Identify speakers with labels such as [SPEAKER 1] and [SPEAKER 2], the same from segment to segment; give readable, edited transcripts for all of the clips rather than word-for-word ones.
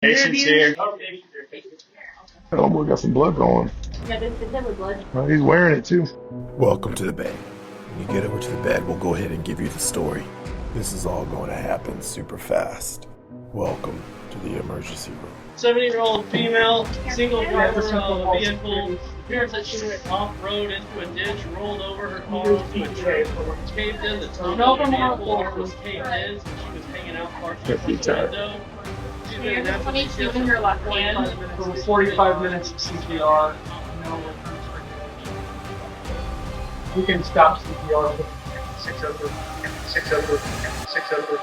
[SPEAKER 1] Patient's here.
[SPEAKER 2] Oh boy, got some blood going.
[SPEAKER 3] Yeah, there's blood.
[SPEAKER 2] Oh, he's wearing it too.
[SPEAKER 4] Welcome to the bed. When you get over to the bed, we'll go ahead and give you the story. This is all going to happen super fast. Welcome to the emergency room.
[SPEAKER 1] 70-year-old female, single driver of a vehicle, appears that she went off-road into a ditch, rolled over her car into a tree, caved in, the top of the vehicle was caved in, so she was hanging out partially from the window. She's been in application
[SPEAKER 5] for 45 minutes of CPR. We can stop CPR with 600, 600, 600.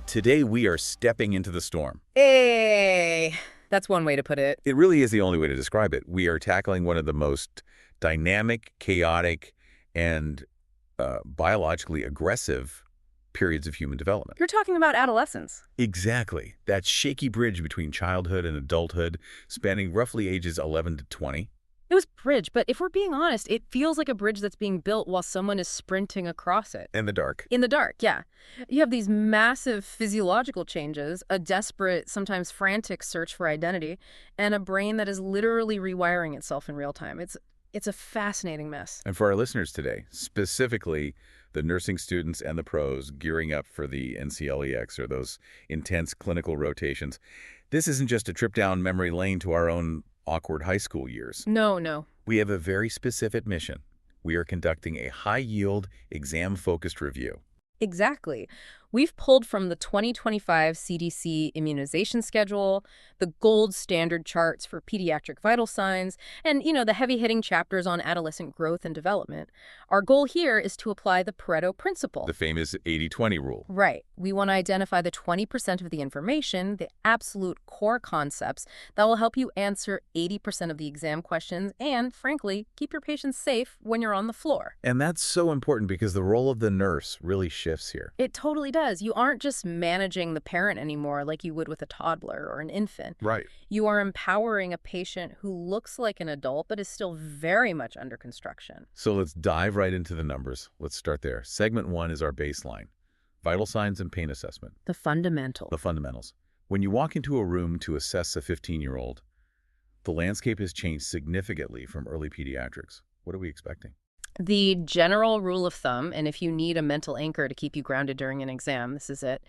[SPEAKER 6] Today we are stepping into the storm.
[SPEAKER 7] Hey, that's one way to put it.
[SPEAKER 6] It really is the only way to describe it. We are tackling one of the most dynamic, chaotic, and biologically aggressive periods of human development.
[SPEAKER 7] You're talking about adolescence.
[SPEAKER 6] Exactly. That shaky bridge between childhood and adulthood, spanning roughly ages 11 to 20.
[SPEAKER 7] It was a bridge, but if we're being honest, it feels like a bridge that's being built while someone is sprinting across it.
[SPEAKER 6] In the dark.
[SPEAKER 7] In the dark, yeah. You have these massive physiological changes, a desperate, sometimes frantic search for identity, and a brain that is literally rewiring itself in real time. It's a fascinating mess.
[SPEAKER 6] And for our listeners today, specifically the nursing students and the pros gearing up for the NCLEX or those intense clinical rotations, this isn't just a trip down memory lane to our own awkward high school years.
[SPEAKER 7] No.
[SPEAKER 6] We have a very specific mission. We are conducting a high-yield, exam-focused review.
[SPEAKER 7] Exactly. We've pulled from the 2025 CDC immunization schedule, the gold standard charts for pediatric vital signs, and, the heavy-hitting chapters on adolescent growth and development. Our goal here is to apply the Pareto principle.
[SPEAKER 6] The famous 80-20 rule.
[SPEAKER 7] Right. We want to identify the 20% of the information, the absolute core concepts, that will help you answer 80% of the exam questions and, frankly, keep your patients safe when you're on the floor.
[SPEAKER 6] And that's so important because the role of the nurse really shifts here.
[SPEAKER 7] It totally does. You aren't just managing the parent anymore like you would with a toddler or an infant.
[SPEAKER 6] Right.
[SPEAKER 7] You are empowering a patient who looks like an adult but is still very much under construction.
[SPEAKER 6] So let's dive right into the numbers. Let's start there. Segment 1 is our baseline. Vital signs and pain assessment.
[SPEAKER 7] The fundamental.
[SPEAKER 6] The fundamentals. When you walk into a room to assess a 15-year-old, the landscape has changed significantly from early pediatrics. What are we expecting?
[SPEAKER 7] The general rule of thumb, and if you need a mental anchor to keep you grounded during an exam, this is it,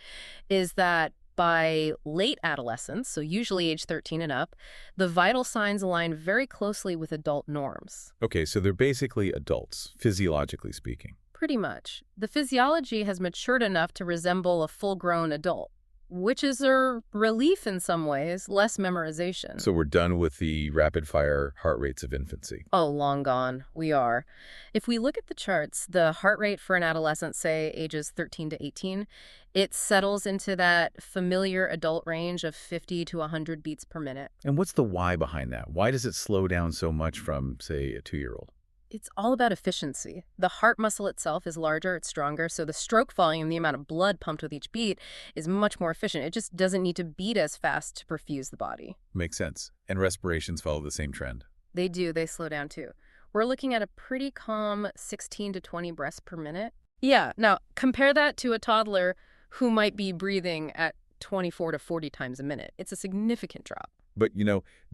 [SPEAKER 7] is that by late adolescence, so usually age 13 and up, the vital signs align very closely with adult norms.
[SPEAKER 6] Okay, so they're basically adults, physiologically speaking.
[SPEAKER 7] Pretty much. The physiology has matured enough to resemble a full-grown adult, which is a relief in some ways, less memorization.
[SPEAKER 6] So we're done with the rapid-fire heart rates of infancy.
[SPEAKER 7] Oh, long gone. We are. If we look at the charts, the heart rate for an adolescent, say ages 13 to 18, it settles into that familiar adult range of 50 to 100 beats per minute.
[SPEAKER 6] And what's the why behind that? Why does it slow down so much from, say, a 2-year-old?
[SPEAKER 7] It's all about efficiency. The heart muscle itself is larger, it's stronger, so the stroke volume, the amount of blood pumped with each beat, is much more efficient. It just doesn't need to beat as fast to perfuse the body.
[SPEAKER 6] Makes sense. And respirations follow the same trend.
[SPEAKER 7] They do. They slow down too. We're looking at a pretty calm 16 to 20 breaths per minute. Yeah, now compare that to a toddler who might be breathing at 24 to 40 times a minute. It's a significant drop.
[SPEAKER 6] But,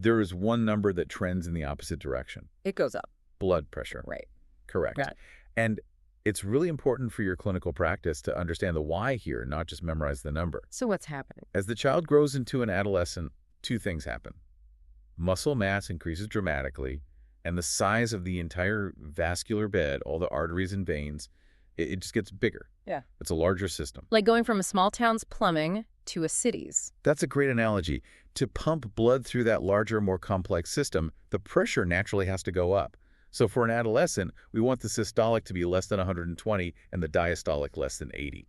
[SPEAKER 6] there is one number that trends in the opposite direction.
[SPEAKER 7] It goes up.
[SPEAKER 6] Blood pressure.
[SPEAKER 7] Right.
[SPEAKER 6] Correct.
[SPEAKER 7] Right.
[SPEAKER 6] And it's really important for your clinical practice to understand the why here, not just memorize the number.
[SPEAKER 7] So what's happening?
[SPEAKER 6] As the child grows into an adolescent, two things happen. Muscle mass increases dramatically, and the size of the entire vascular bed, all the arteries and veins, it just gets bigger.
[SPEAKER 7] Yeah.
[SPEAKER 6] It's a larger system.
[SPEAKER 7] Like going from a small town's plumbing to a city's.
[SPEAKER 6] That's a great analogy. To pump blood through that larger, more complex system, the pressure naturally has to go up. So for an adolescent, we want the systolic to be less than 120 and the diastolic less than 80.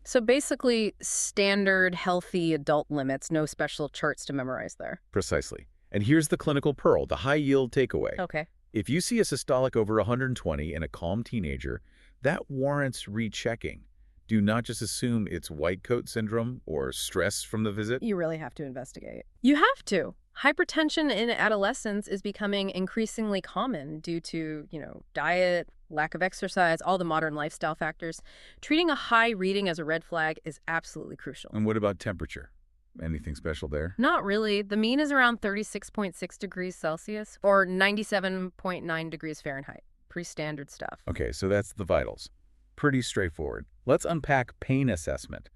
[SPEAKER 7] So basically, standard, healthy adult limits, no special charts to memorize there.
[SPEAKER 6] Precisely. And here's the clinical pearl, the high-yield takeaway.
[SPEAKER 7] Okay.
[SPEAKER 6] If you see a systolic over 120 in a calm teenager, that warrants rechecking. Do not just assume it's white coat syndrome or stress from the visit.
[SPEAKER 7] You really have to investigate. You have to. Hypertension in adolescence is becoming increasingly common due to, diet, lack of exercise, all the modern lifestyle factors. Treating a high reading as a red flag is absolutely crucial.
[SPEAKER 6] And what about temperature? Anything special there?
[SPEAKER 7] Not really. The mean is around 36.6 degrees Celsius or 97.9 degrees Fahrenheit. Pretty standard stuff.
[SPEAKER 6] Okay, so that's the vitals. Pretty straightforward. Let's unpack pain assessment.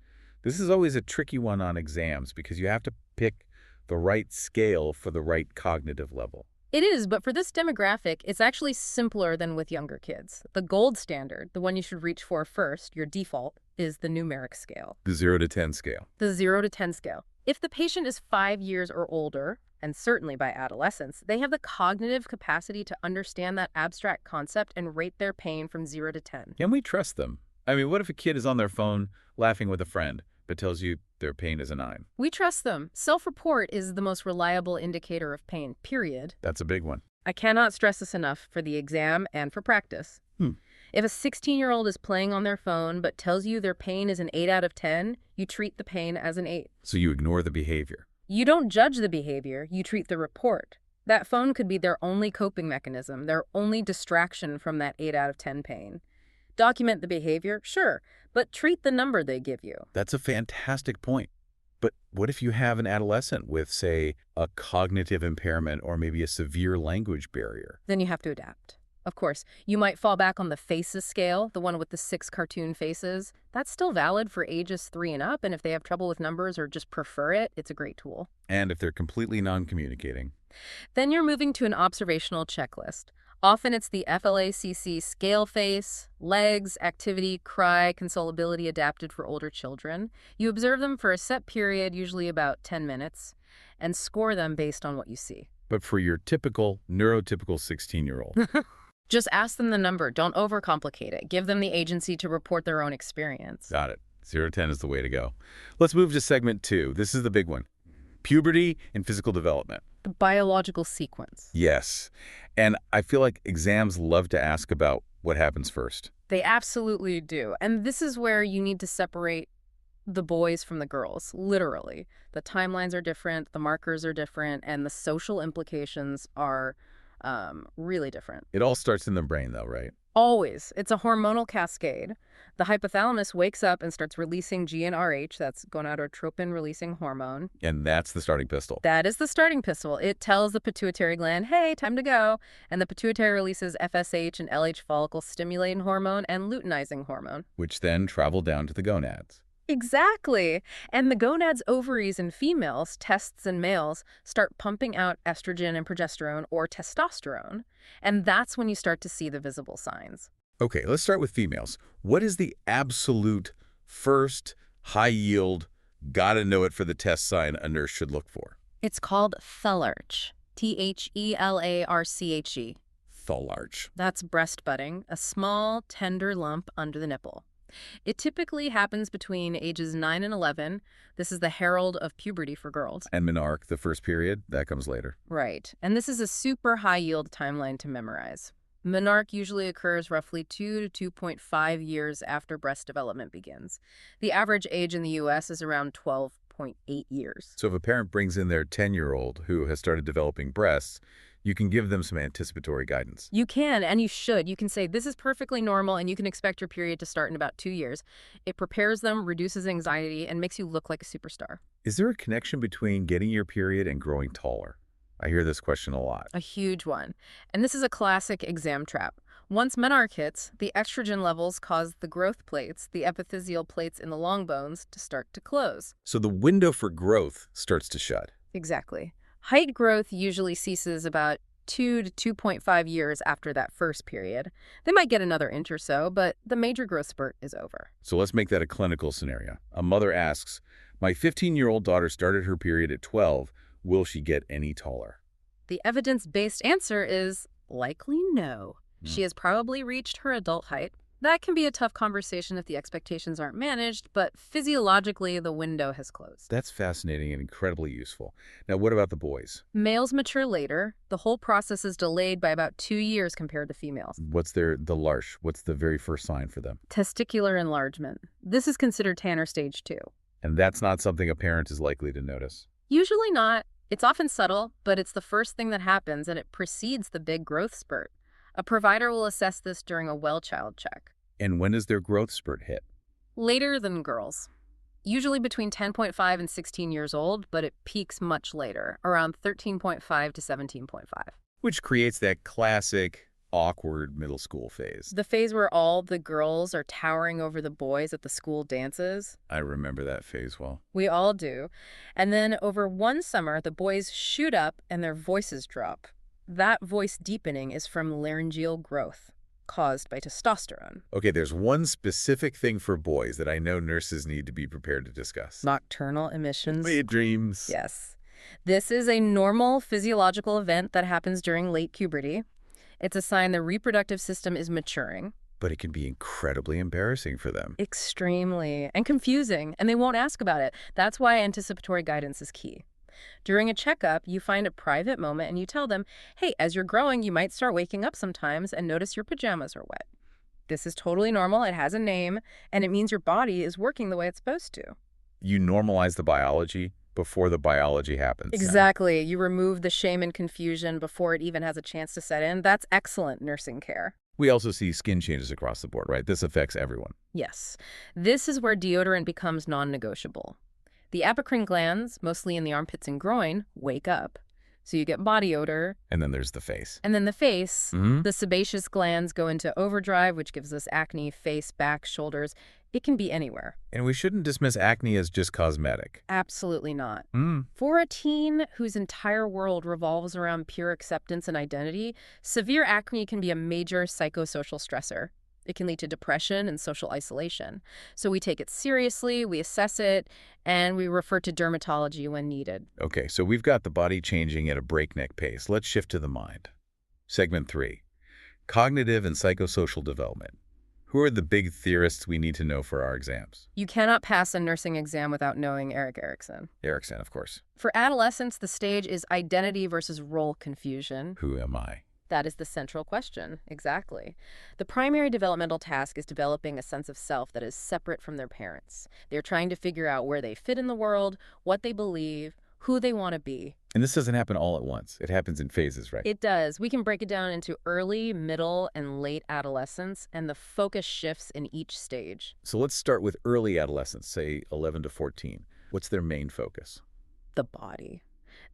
[SPEAKER 6] This is always a tricky one on exams because you have to pick the right scale for the right cognitive level.
[SPEAKER 7] It is, but for this demographic, it's actually simpler than with younger kids. The gold standard, the one you should reach for first, your default, is the numeric scale.
[SPEAKER 6] The 0 to 10 scale.
[SPEAKER 7] The 0 to 10 scale. If the patient is 5 years or older, and certainly by adolescence, they have the cognitive capacity to understand that abstract concept and rate their pain from 0 to 10.
[SPEAKER 6] Can we trust them? I mean, what if a kid is on their phone laughing with a friend, but tells you their pain is a 9?
[SPEAKER 7] We trust them. Self-report is the most reliable indicator of pain, period.
[SPEAKER 6] That's a big one.
[SPEAKER 7] I cannot stress this enough for the exam and for practice. If a 16-year-old is playing on their phone but tells you their pain is an 8 out of 10, you treat the pain as an 8.
[SPEAKER 6] So you ignore the behavior.
[SPEAKER 7] You don't judge the behavior, you treat the report. That phone could be their only coping mechanism, their only distraction from that 8 out of 10 pain. Document the behavior, sure, but treat the number they give you.
[SPEAKER 6] That's a fantastic point. But what if you have an adolescent with, say, a cognitive impairment or maybe a severe language barrier?
[SPEAKER 7] Then you have to adapt. Of course, you might fall back on the faces scale, the one with the 6 cartoon faces. That's still valid for ages 3 and up, and if they have trouble with numbers or just prefer it, it's a great tool.
[SPEAKER 6] And if they're completely non-communicating?
[SPEAKER 7] Then you're moving to an observational checklist. Often it's the FLACC scale face, legs, activity, cry, consolability adapted for older children. You observe them for a set period, usually about 10 minutes, and score them based on what you see.
[SPEAKER 6] But for your typical, neurotypical 16-year-old?
[SPEAKER 7] Just ask them the number. Don't overcomplicate it. Give them the agency to report their own experience.
[SPEAKER 6] Got it. 0 to 10 is the way to go. Let's move to segment 2. This is the big one. Puberty and physical development.
[SPEAKER 7] The biological sequence.
[SPEAKER 6] Yes. And I feel like exams love to ask about what happens first.
[SPEAKER 7] They absolutely do. And this is where you need to separate the boys from the girls, literally. The timelines are different, the markers are different, and the social implications are really different.
[SPEAKER 6] It all starts in the brain, though, right?
[SPEAKER 7] Always. It's a hormonal cascade. The hypothalamus wakes up and starts releasing GnRH, that's gonadotropin-releasing hormone.
[SPEAKER 6] And that's the starting pistol.
[SPEAKER 7] That is the starting pistol. It tells the pituitary gland, hey, time to go. And the pituitary releases FSH and LH follicle-stimulating hormone and luteinizing hormone.
[SPEAKER 6] Which then travel down to the gonads.
[SPEAKER 7] Exactly. And the gonads' ovaries in females, tests in males, start pumping out estrogen and progesterone or testosterone. And that's when you start to see the visible signs.
[SPEAKER 6] Okay, let's start with females. What is the absolute first high-yield, gotta-know-it for the test sign a nurse should look for?
[SPEAKER 7] It's called THELARCH. THELARCHE.
[SPEAKER 6] THELARCH.
[SPEAKER 7] That's breast budding, a small, tender lump under the nipple. It typically happens between ages 9 and 11. This is the herald of puberty for girls.
[SPEAKER 6] And menarche, the first period, that comes later.
[SPEAKER 7] Right. And this is a super high-yield timeline to memorize. Menarche usually occurs roughly 2 to 2.5 years after breast development begins. The average age in the U.S. is around 12.8 years.
[SPEAKER 6] So if a parent brings in their 10-year-old who has started developing breasts, you can give them some anticipatory guidance.
[SPEAKER 7] You can, and you should. You can say, this is perfectly normal, and you can expect your period to start in about 2 years. It prepares them, reduces anxiety, and makes you look like a superstar.
[SPEAKER 6] Is there a connection between getting your period and growing taller? I hear this question a lot.
[SPEAKER 7] A huge one. And this is a classic exam trap. Once menarche hits, the estrogen levels cause the growth plates, the epiphyseal plates in the long bones, to start to close.
[SPEAKER 6] So the window for growth starts to shut.
[SPEAKER 7] Exactly. Height growth usually ceases about 2 to 2.5 years after that first period. They might get another inch or so, but the major growth spurt is over.
[SPEAKER 6] So let's make that a clinical scenario. A mother asks, my 15-year-old daughter started her period at 12. Will she get any taller?
[SPEAKER 7] The evidence-based answer is likely no. She has probably reached her adult height. That can be a tough conversation if the expectations aren't managed, but physiologically, the window has closed.
[SPEAKER 6] That's fascinating and incredibly useful. Now, what about the boys?
[SPEAKER 7] Males mature later. The whole process is delayed by about 2 years compared to females.
[SPEAKER 6] What's the LARCH? What's the very first sign for them?
[SPEAKER 7] Testicular enlargement. This is considered Tanner stage 2.
[SPEAKER 6] And that's not something a parent is likely to notice?
[SPEAKER 7] Usually not. It's often subtle, but it's the first thing that happens, and it precedes the big growth spurt. A provider will assess this during a well-child check.
[SPEAKER 6] And when does their growth spurt hit?
[SPEAKER 7] Later than girls. Usually between 10.5 and 16 years old, but it peaks much later, around 13.5 to 17.5.
[SPEAKER 6] Which creates that classic awkward middle school phase.
[SPEAKER 7] The phase where all the girls are towering over the boys at the school dances.
[SPEAKER 6] I remember that phase well.
[SPEAKER 7] We all do. And then over one summer, the boys shoot up and their voices drop. That voice deepening is from laryngeal growth caused by testosterone.
[SPEAKER 6] Okay, there's one specific thing for boys that I know nurses need to be prepared to discuss.
[SPEAKER 7] Nocturnal emissions.
[SPEAKER 6] Sweet dreams.
[SPEAKER 7] Yes. This is a normal physiological event that happens during late puberty. It's a sign the reproductive system is maturing.
[SPEAKER 6] But it can be incredibly embarrassing for them.
[SPEAKER 7] Extremely. And confusing. And they won't ask about it. That's why anticipatory guidance is key. During a checkup, you find a private moment and you tell them, hey, as you're growing, you might start waking up sometimes and notice your pajamas are wet. This is totally normal. It has a name, and it means your body is working the way it's supposed to.
[SPEAKER 6] You normalize the biology before the biology happens.
[SPEAKER 7] Exactly. You remove the shame and confusion before it even has a chance to set in. That's excellent nursing care.
[SPEAKER 6] We also see skin changes across the board, right? This affects everyone.
[SPEAKER 7] Yes. This is where deodorant becomes non-negotiable. The apocrine glands, mostly in the armpits and groin, wake up. So you get body odor.
[SPEAKER 6] And then there's the face.
[SPEAKER 7] And then the face. The sebaceous glands go into overdrive, which gives us acne, face, back, shoulders. It can be anywhere.
[SPEAKER 6] And we shouldn't dismiss acne as just cosmetic.
[SPEAKER 7] Absolutely not. For a teen whose entire world revolves around pure acceptance and identity, severe acne can be a major psychosocial stressor. It can lead to depression and social isolation. So we take it seriously, we assess it, and we refer to dermatology when needed.
[SPEAKER 6] Okay, so we've got the body changing at a breakneck pace. Let's shift to the mind. Segment 3, cognitive and psychosocial development. Who are the big theorists we need to know for our exams?
[SPEAKER 7] You cannot pass a nursing exam without knowing Erik Erikson.
[SPEAKER 6] Erikson, of course.
[SPEAKER 7] For adolescents, the stage is identity versus role confusion.
[SPEAKER 6] Who am I?
[SPEAKER 7] That is the central question, exactly. The primary developmental task is developing a sense of self that is separate from their parents. They're trying to figure out where they fit in the world, what they believe, who they want to be.
[SPEAKER 6] And this doesn't happen all at once. It happens in phases, right?
[SPEAKER 7] It does. We can break it down into early, middle, and late adolescence, and the focus shifts in each stage.
[SPEAKER 6] So let's start with early adolescence, say 11 to 14. What's their main focus?
[SPEAKER 7] The body.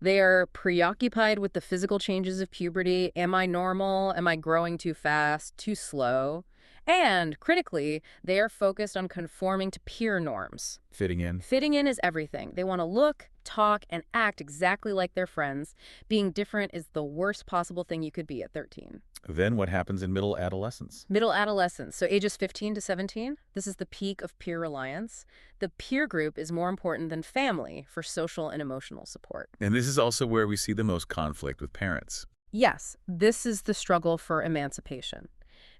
[SPEAKER 7] They are preoccupied with the physical changes of puberty. Am I normal? Am I growing too fast, too slow? And, critically, they are focused on conforming to peer norms.
[SPEAKER 6] Fitting in?
[SPEAKER 7] Fitting in is everything. They want to look, talk, and act exactly like their friends. Being different is the worst possible thing you could be at 13.
[SPEAKER 6] Then what happens in middle adolescence?
[SPEAKER 7] Middle adolescence, so ages 15 to 17. This is the peak of peer reliance. The peer group is more important than family for social and emotional support.
[SPEAKER 6] And this is also where we see the most conflict with parents.
[SPEAKER 7] Yes, this is the struggle for emancipation.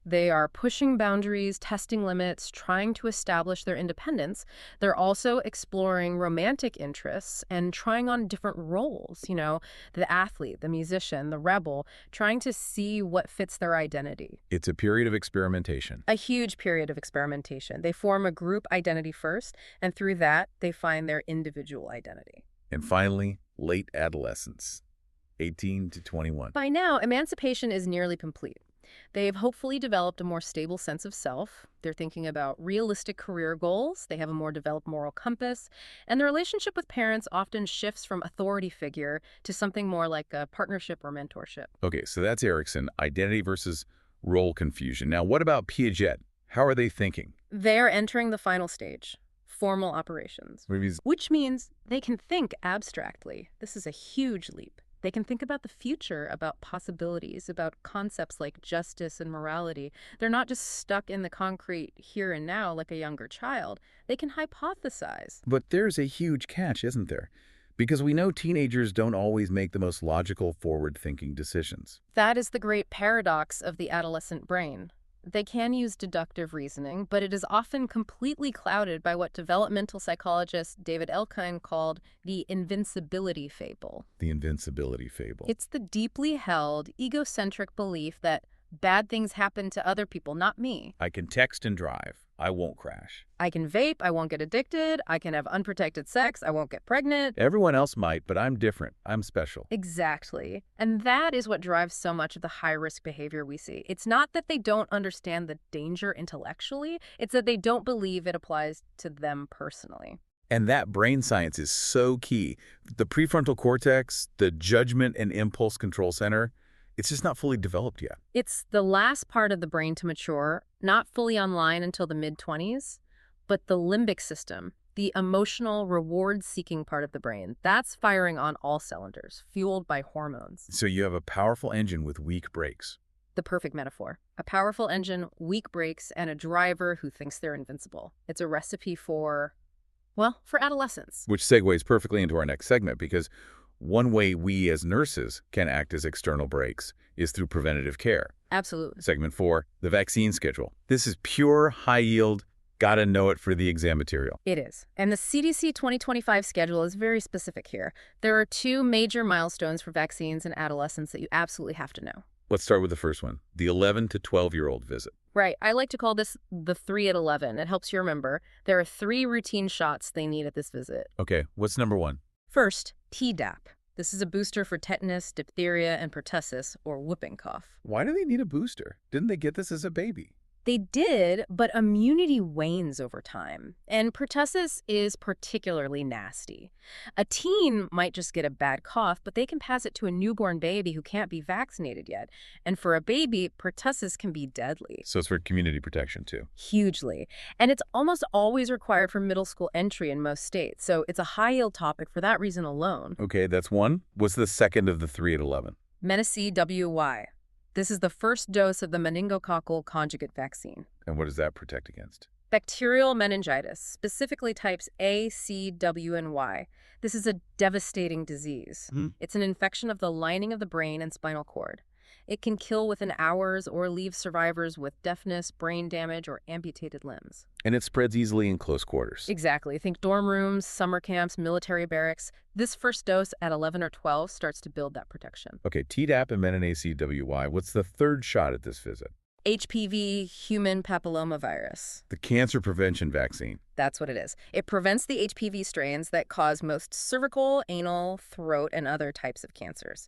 [SPEAKER 7] They are pushing boundaries, testing limits, trying to establish their independence. They're also exploring romantic interests and trying on different roles, the athlete, the musician, the rebel, trying to see what fits their identity.
[SPEAKER 6] It's a period of experimentation.
[SPEAKER 7] A huge period of experimentation. They form a group identity first, and through that, they find their individual identity.
[SPEAKER 6] And finally, late adolescence, 18 to 21.
[SPEAKER 7] By now, emancipation is nearly complete. They've hopefully developed a more stable sense of self. They're thinking about realistic career goals. They have a more developed moral compass. And their relationship with parents often shifts from authority figure to something more like a partnership or mentorship.
[SPEAKER 6] Okay, so that's Erikson, identity versus role confusion. Now, what about Piaget? How are they thinking?
[SPEAKER 7] They're entering the final stage, formal operations, which means they can think abstractly. This is a huge leap. They can think about the future, about possibilities, about concepts like justice and morality. They're not just stuck in the concrete here and now like a younger child. They can hypothesize.
[SPEAKER 6] But there's a huge catch, isn't there? Because we know teenagers don't always make the most logical, forward-thinking decisions.
[SPEAKER 7] That is the great paradox of the adolescent brain. They can use deductive reasoning, but it is often completely clouded by what developmental psychologist David Elkind called the invincibility fable.
[SPEAKER 6] The invincibility fable.
[SPEAKER 7] It's the deeply held, egocentric belief that bad things happen to other people, not me.
[SPEAKER 6] I can text and drive. I won't crash.
[SPEAKER 7] I can vape, I won't get addicted, I can have unprotected sex, I won't get pregnant.
[SPEAKER 6] Everyone else might, but I'm different. I'm special.
[SPEAKER 7] Exactly. And that is what drives so much of the high-risk behavior we see. It's not that they don't understand the danger intellectually, it's that they don't believe it applies to them personally.
[SPEAKER 6] And that brain science is so key. The prefrontal cortex, the judgment and impulse control center, it's just not fully developed yet.
[SPEAKER 7] It's the last part of the brain to mature, not fully online until the mid-20s, but the limbic system, the emotional reward-seeking part of the brain, that's firing on all cylinders, fueled by hormones.
[SPEAKER 6] So you have a powerful engine with weak brakes.
[SPEAKER 7] The perfect metaphor. A powerful engine, weak brakes, and a driver who thinks they're invincible. It's a recipe for, well, for adolescence.
[SPEAKER 6] Which segues perfectly into our next segment, because one way we as nurses can act as external brakes is through preventative care.
[SPEAKER 7] Absolutely.
[SPEAKER 6] Segment 4, the vaccine schedule. This is pure, high-yield, gotta know it for the exam material.
[SPEAKER 7] It is. And the CDC 2025 schedule is very specific here. There are 2 major milestones for vaccines in adolescents that you absolutely have to know.
[SPEAKER 6] Let's start with the first one, the 11 to 12-year-old visit.
[SPEAKER 7] Right. I like to call this the 3 at 11. It helps you remember. There are 3 routine shots they need at this visit.
[SPEAKER 6] Okay, what's number 1?
[SPEAKER 7] First, Tdap. This is a booster for tetanus, diphtheria, and pertussis, or whooping cough.
[SPEAKER 6] Why do they need a booster? Didn't they get this as a baby?
[SPEAKER 7] They did, but immunity wanes over time, and pertussis is particularly nasty. A teen might just get a bad cough, but they can pass it to a newborn baby who can't be vaccinated yet. And for a baby, pertussis can be deadly.
[SPEAKER 6] So it's for community protection, too.
[SPEAKER 7] Hugely. And it's almost always required for middle school entry in most states, so it's a high-yield topic for that reason alone.
[SPEAKER 6] Okay, that's 1. What's the second of the 3 at 11?
[SPEAKER 7] MenACWY. This is the first dose of the meningococcal conjugate vaccine.
[SPEAKER 6] And what does that protect against?
[SPEAKER 7] Bacterial meningitis, specifically types A, C, W, and Y. This is a devastating disease. It's an infection of the lining of the brain and spinal cord. It can kill within hours or leave survivors with deafness, brain damage, or amputated limbs.
[SPEAKER 6] And it spreads easily in close quarters.
[SPEAKER 7] Exactly. Think dorm rooms, summer camps, military barracks. This first dose at 11 or 12 starts to build that protection.
[SPEAKER 6] Okay, Tdap and MenACWY. What's the third shot at this visit?
[SPEAKER 7] HPV, human papillomavirus.
[SPEAKER 6] The cancer prevention vaccine.
[SPEAKER 7] That's what it is. It prevents the HPV strains that cause most cervical, anal, throat, and other types of cancers.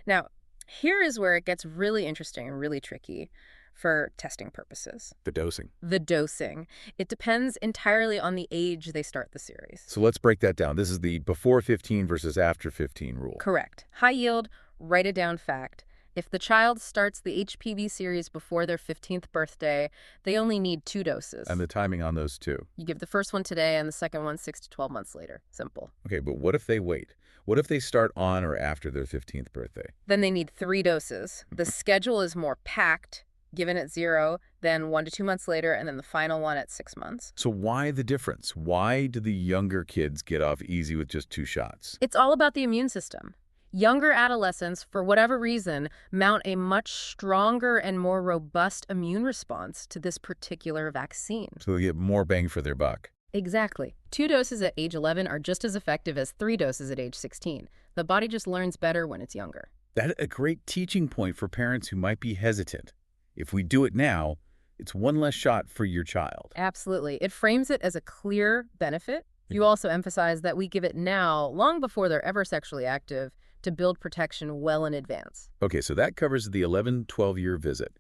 [SPEAKER 7] Now, here is where it gets really interesting and really tricky for testing purposes.
[SPEAKER 6] The dosing.
[SPEAKER 7] The dosing. It depends entirely on the age they start the series.
[SPEAKER 6] So let's break that down. This is the before 15 versus after 15 rule.
[SPEAKER 7] Correct. High yield, write it down fact. If the child starts the HPV series before their 15th birthday, they only need 2 doses.
[SPEAKER 6] And the timing on those 2.
[SPEAKER 7] You give the first one today and the second one 6 to 12 months later. Simple.
[SPEAKER 6] Okay, but what if they wait? What if they start on or after their 15th birthday?
[SPEAKER 7] Then they need 3 doses. The schedule is more packed, given at 0, then 1 to 2 months later, and then the final one at 6 months.
[SPEAKER 6] So why the difference? Why do the younger kids get off easy with just 2 shots?
[SPEAKER 7] It's all about the immune system. Younger adolescents, for whatever reason, mount a much stronger and more robust immune response to this particular vaccine.
[SPEAKER 6] So they get more bang for their buck.
[SPEAKER 7] Exactly. 2 doses at age 11 are just as effective as 3 doses at age 16. The body just learns better when it's younger.
[SPEAKER 6] That's a great teaching point for parents who might be hesitant. If we do it now, it's 1 less shot for your child.
[SPEAKER 7] Absolutely. It frames it as a clear benefit. You also emphasize that we give it now, long before they're ever sexually active, to build protection well in advance.
[SPEAKER 6] Okay, so that covers the 11-12-year visit.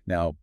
[SPEAKER 6] Now,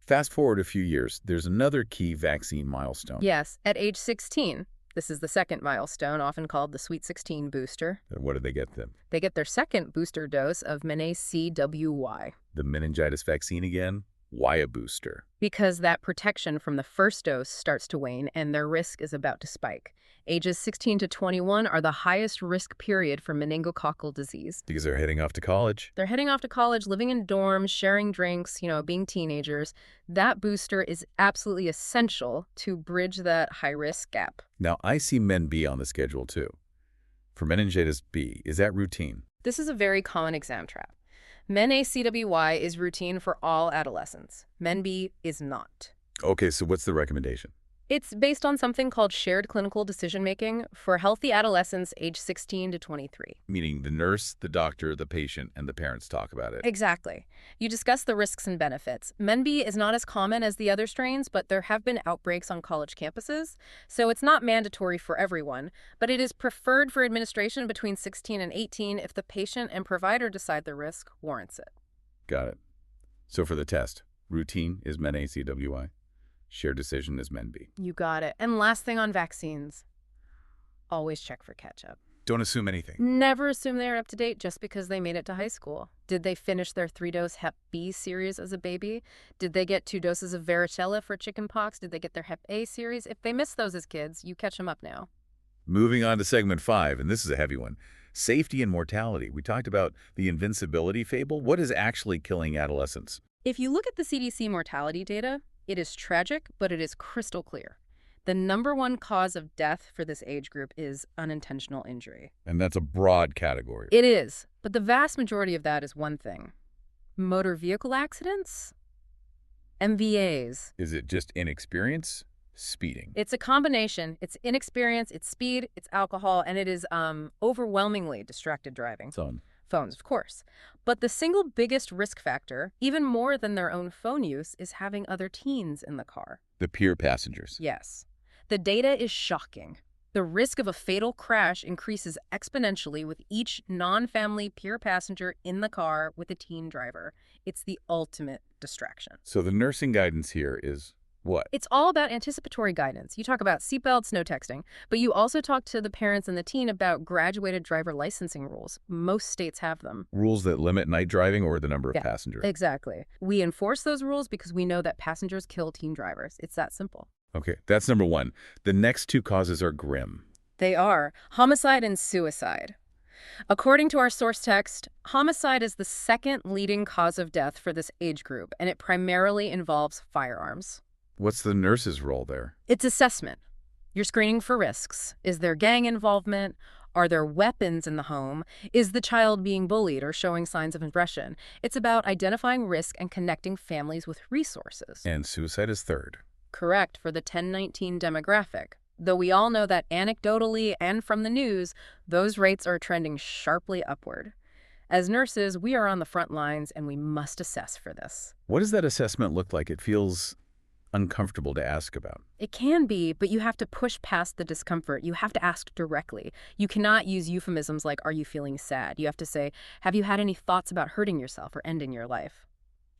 [SPEAKER 6] fast forward a few years, there's another key vaccine milestone.
[SPEAKER 7] Yes, at age 16. This is the second milestone, often called the Sweet 16 booster.
[SPEAKER 6] What do they get then?
[SPEAKER 7] They get their second booster dose of MenACWY.
[SPEAKER 6] The meningitis vaccine again? Why a booster?
[SPEAKER 7] Because that protection from the first dose starts to wane and their risk is about to spike. Ages 16 to 21 are the highest risk period for meningococcal disease.
[SPEAKER 6] Because they're heading off to college.
[SPEAKER 7] They're heading off to college, living in dorms, sharing drinks, being teenagers. That booster is absolutely essential to bridge that high-risk gap.
[SPEAKER 6] Now, I see Men B on the schedule too. For meningitis B, is that routine?
[SPEAKER 7] This is a very common exam trap. MenACWY is routine for all adolescents. Men B is not.
[SPEAKER 6] Okay, so what's the recommendation?
[SPEAKER 7] It's based on something called shared clinical decision-making for healthy adolescents age 16 to 23.
[SPEAKER 6] Meaning the nurse, the doctor, the patient, and the parents talk about it.
[SPEAKER 7] Exactly. You discuss the risks and benefits. MenB is not as common as the other strains, but there have been outbreaks on college campuses, so it's not mandatory for everyone, but it is preferred for administration between 16 and 18 if the patient and provider decide the risk warrants it.
[SPEAKER 6] Got it. So for the test, routine is men-ACWI. Shared decision is men-B.
[SPEAKER 7] You got it. And last thing on vaccines, always check for catch-up.
[SPEAKER 6] Don't assume anything.
[SPEAKER 7] Never assume they're up to date just because they made it to high school. Did they finish their 3-dose Hep B series as a baby? Did they get 2 doses of varicella for chickenpox? Did they get their Hep A series? If they missed those as kids, you catch them up now.
[SPEAKER 6] Moving on to segment 5, and this is a heavy one. Safety and mortality. We talked about the invincibility fable. What is actually killing adolescents?
[SPEAKER 7] If you look at the CDC mortality data, it is tragic, but it is crystal clear. The #1 cause of death for this age group is unintentional injury.
[SPEAKER 6] And that's a broad category.
[SPEAKER 7] It is, but the vast majority of that is one thing. Motor vehicle accidents? MVAs.
[SPEAKER 6] Is it just inexperience? Speeding.
[SPEAKER 7] It's a combination. It's inexperience, it's speed, it's alcohol, and it is overwhelmingly distracted driving. Phones, of course. But the single biggest risk factor, even more than their own phone use, is having other teens in the car.
[SPEAKER 6] The peer passengers.
[SPEAKER 7] Yes. The data is shocking. The risk of a fatal crash increases exponentially with each non-family peer passenger in the car with a teen driver. It's the ultimate distraction.
[SPEAKER 6] So the nursing guidance here is what?
[SPEAKER 7] It's all about anticipatory guidance. You talk about seatbelts, no texting, but you also talk to the parents and the teen about graduated driver licensing rules. Most states have them.
[SPEAKER 6] Rules that limit night driving or the number of passengers.
[SPEAKER 7] Exactly. We enforce those rules because we know that passengers kill teen drivers. It's that simple.
[SPEAKER 6] Okay, that's #1. The next 2 causes are grim.
[SPEAKER 7] They are homicide and suicide. According to our source text, homicide is the second leading cause of death for this age group, and it primarily involves firearms.
[SPEAKER 6] What's the nurse's role there?
[SPEAKER 7] It's assessment. You're screening for risks. Is there gang involvement? Are there weapons in the home? Is the child being bullied or showing signs of aggression? It's about identifying risk and connecting families with resources.
[SPEAKER 6] And suicide is 3rd.
[SPEAKER 7] Correct for the 10-19 demographic. Though we all know that anecdotally and from the news, those rates are trending sharply upward. As nurses, we are on the front lines and we must assess for this.
[SPEAKER 6] What does that assessment look like? It feels uncomfortable to ask about.
[SPEAKER 7] It can be, but you have to push past the discomfort. You have to ask directly. You cannot use euphemisms like, are you feeling sad? You have to say, have you had any thoughts about hurting yourself or ending your life?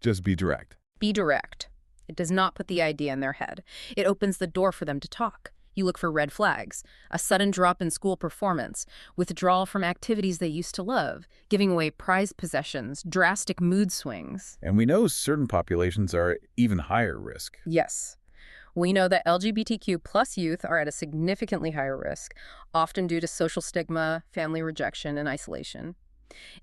[SPEAKER 6] Just be direct.
[SPEAKER 7] Be direct. It does not put the idea in their head. It opens the door for them to talk. You look for red flags, a sudden drop in school performance, withdrawal from activities they used to love, giving away prized possessions, drastic mood swings.
[SPEAKER 6] And we know certain populations are even higher risk.
[SPEAKER 7] Yes. We know that LGBTQ+ youth are at a significantly higher risk, often due to social stigma, family rejection, and isolation.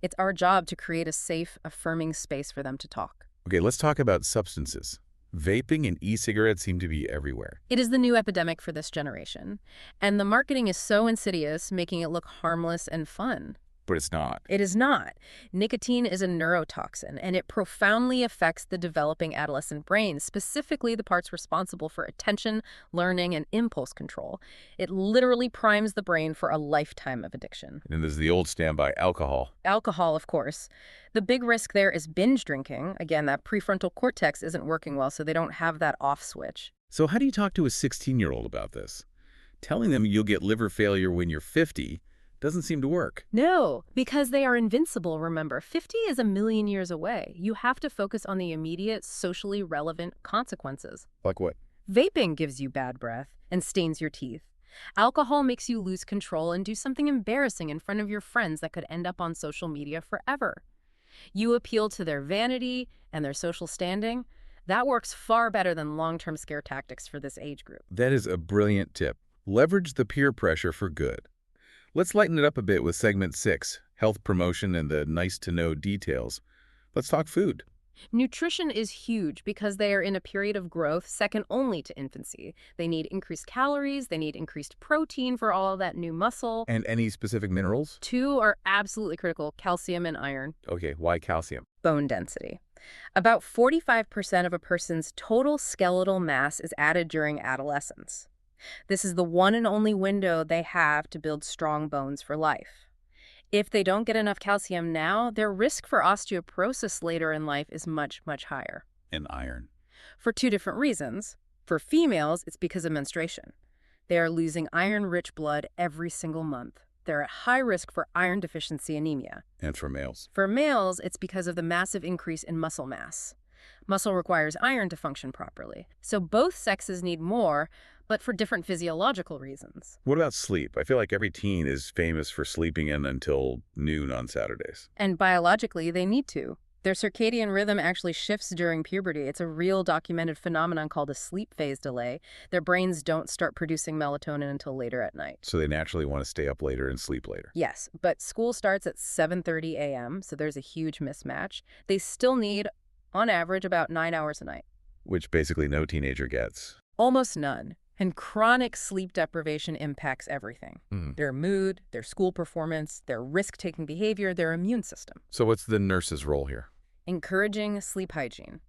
[SPEAKER 7] It's our job to create a safe, affirming space for them to talk.
[SPEAKER 6] Okay, let's talk about substances. Vaping and e-cigarettes seem to be everywhere.
[SPEAKER 7] It is the new epidemic for this generation, and the marketing is so insidious, making it look harmless and fun.
[SPEAKER 6] But it's not.
[SPEAKER 7] It is not. Nicotine is a neurotoxin, and it profoundly affects the developing adolescent brain, specifically the parts responsible for attention, learning, and impulse control. It literally primes the brain for a lifetime of addiction.
[SPEAKER 6] And there's the old standby, alcohol.
[SPEAKER 7] Alcohol, of course. The big risk there is binge drinking. Again, that prefrontal cortex isn't working well, so they don't have that off switch.
[SPEAKER 6] So how do you talk to a 16-year-old about this? Telling them you'll get liver failure when you're 50 doesn't seem to work.
[SPEAKER 7] No, because they are invincible, remember. 50 is a million years away. You have to focus on the immediate, socially relevant consequences.
[SPEAKER 6] Like what?
[SPEAKER 7] Vaping gives you bad breath and stains your teeth. Alcohol makes you lose control and do something embarrassing in front of your friends that could end up on social media forever. You appeal to their vanity and their social standing. That works far better than long-term scare tactics for this age group.
[SPEAKER 6] That is a brilliant tip. Leverage the peer pressure for good. Let's lighten it up a bit with segment 6, health promotion and the nice-to-know details. Let's talk food.
[SPEAKER 7] Nutrition is huge because they are in a period of growth second only to infancy. They need increased calories, they need increased protein for all of that new muscle.
[SPEAKER 6] And any specific minerals?
[SPEAKER 7] 2 are absolutely critical, calcium and iron.
[SPEAKER 6] Okay, why calcium?
[SPEAKER 7] Bone density. About 45% of a person's total skeletal mass is added during adolescence. This is the one and only window they have to build strong bones for life. If they don't get enough calcium now, their risk for osteoporosis later in life is much, much higher.
[SPEAKER 6] And iron.
[SPEAKER 7] For two different reasons. For females, it's because of menstruation. They are losing iron-rich blood every single month. They're at high risk for iron deficiency anemia.
[SPEAKER 6] And for males.
[SPEAKER 7] For males, it's because of the massive increase in muscle mass. Muscle requires iron to function properly. So both sexes need more, but for different physiological reasons.
[SPEAKER 6] What about sleep? I feel like every teen is famous for sleeping in until noon on Saturdays.
[SPEAKER 7] And biologically, they need to. Their circadian rhythm actually shifts during puberty. It's a real documented phenomenon called a sleep phase delay. Their brains don't start producing melatonin until later at night.
[SPEAKER 6] So they naturally want to stay up later and sleep later.
[SPEAKER 7] Yes, but school starts at 7:30 a.m., so there's a huge mismatch. They still need, on average, about 9 hours a night.
[SPEAKER 6] Which basically no teenager gets.
[SPEAKER 7] Almost none. And chronic sleep deprivation impacts everything. Their mood, their school performance, their risk-taking behavior, their immune system.
[SPEAKER 6] So what's the nurse's role here?
[SPEAKER 7] Encouraging sleep hygiene.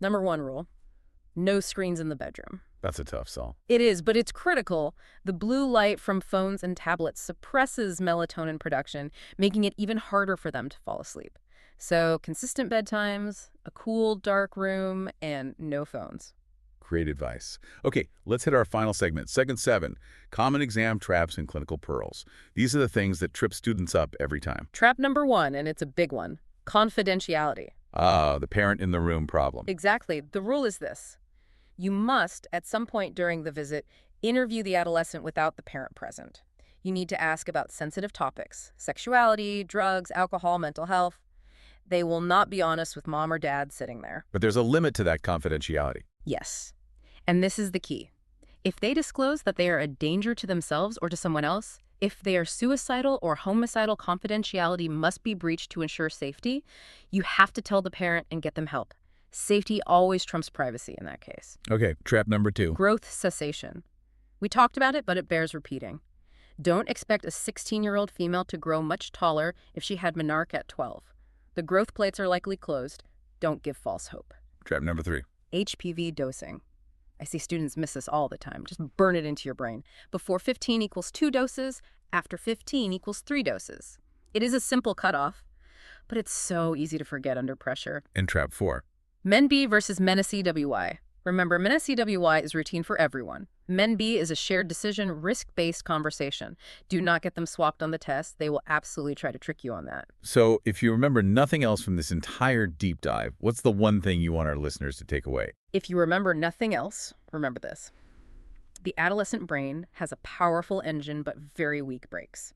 [SPEAKER 7] Number one rule, no screens in the bedroom.
[SPEAKER 6] That's a tough sell.
[SPEAKER 7] It is, but it's critical. The blue light from phones and tablets suppresses melatonin production, making it even harder for them to fall asleep. So consistent bedtimes, a cool, dark room, and no phones.
[SPEAKER 6] Great advice. Okay, let's hit our final segment. Segment 7, common exam traps and clinical pearls. These are the things that trip students up every time.
[SPEAKER 7] Trap number 1, and it's a big one, confidentiality.
[SPEAKER 6] The parent in the room problem.
[SPEAKER 7] Exactly. The rule is this. You must, at some point during the visit, interview the adolescent without the parent present. You need to ask about sensitive topics, sexuality, drugs, alcohol, mental health. They will not be honest with mom or dad sitting there.
[SPEAKER 6] But there's a limit to that confidentiality.
[SPEAKER 7] Yes. And this is the key. If they disclose that they are a danger to themselves or to someone else, if they are suicidal or homicidal, confidentiality must be breached to ensure safety. You have to tell the parent and get them help. Safety always trumps privacy in that case.
[SPEAKER 6] Okay, trap number 2.
[SPEAKER 7] Growth cessation. We talked about it, but it bears repeating. Don't expect a 16-year-old female to grow much taller if she had menarche at 12. The growth plates are likely closed. Don't give false hope.
[SPEAKER 6] Trap number 3.
[SPEAKER 7] HPV dosing. I see students miss this all the time. Just burn it into your brain. Before 15 equals 2 doses, after 15 equals 3 doses. It is a simple cutoff, but it's so easy to forget under pressure.
[SPEAKER 6] And trap 4.
[SPEAKER 7] Men B versus Men CWY. Remember, Men CWY is routine for everyone. Men B is a shared decision, risk-based conversation. Do not get them swapped on the test. They will absolutely try to trick you on that.
[SPEAKER 6] So if you remember nothing else from this entire deep dive, what's the one thing you want our listeners to take away?
[SPEAKER 7] If you remember nothing else, remember this. The adolescent brain has a powerful engine but very weak brakes.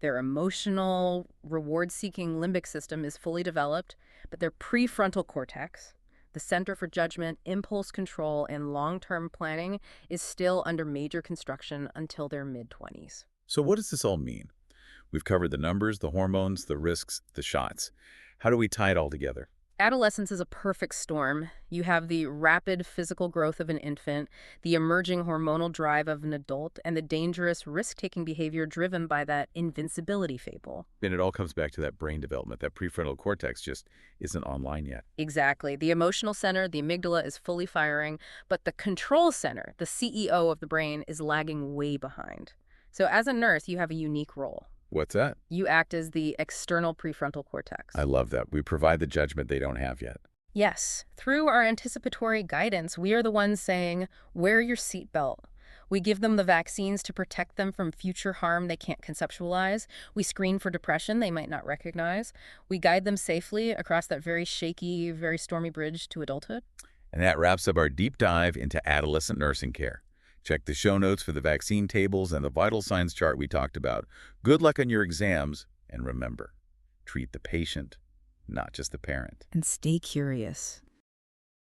[SPEAKER 7] Their emotional, reward-seeking limbic system is fully developed, but their prefrontal cortex, the center for judgment, impulse control, and long-term planning, is still under major construction until their mid-20s.
[SPEAKER 6] So what does this all mean? We've covered the numbers, the hormones, the risks, the shots. How do we tie it all together?
[SPEAKER 7] Adolescence is a perfect storm. You have the rapid physical growth of an infant, the emerging hormonal drive of an adult, and the dangerous risk-taking behavior driven by that invincibility fable.
[SPEAKER 6] And it all comes back to that brain development. That prefrontal cortex just isn't online yet.
[SPEAKER 7] Exactly. The emotional center, the amygdala, is fully firing, but the control center, the CEO of the brain, is lagging way behind. So as a nurse, you have a unique role.
[SPEAKER 6] What's that?
[SPEAKER 7] You act as the external prefrontal cortex.
[SPEAKER 6] I love that. We provide the judgment they don't have yet.
[SPEAKER 7] Yes. Through our anticipatory guidance, we are the ones saying, wear your seatbelt. We give them the vaccines to protect them from future harm they can't conceptualize. We screen for depression they might not recognize. We guide them safely across that very shaky, very stormy bridge to adulthood.
[SPEAKER 6] And that wraps up our deep dive into adolescent nursing care. Check the show notes for the vaccine tables and the vital signs chart we talked about. Good luck on your exams, and remember, treat the patient, not just the parent.
[SPEAKER 7] And stay curious.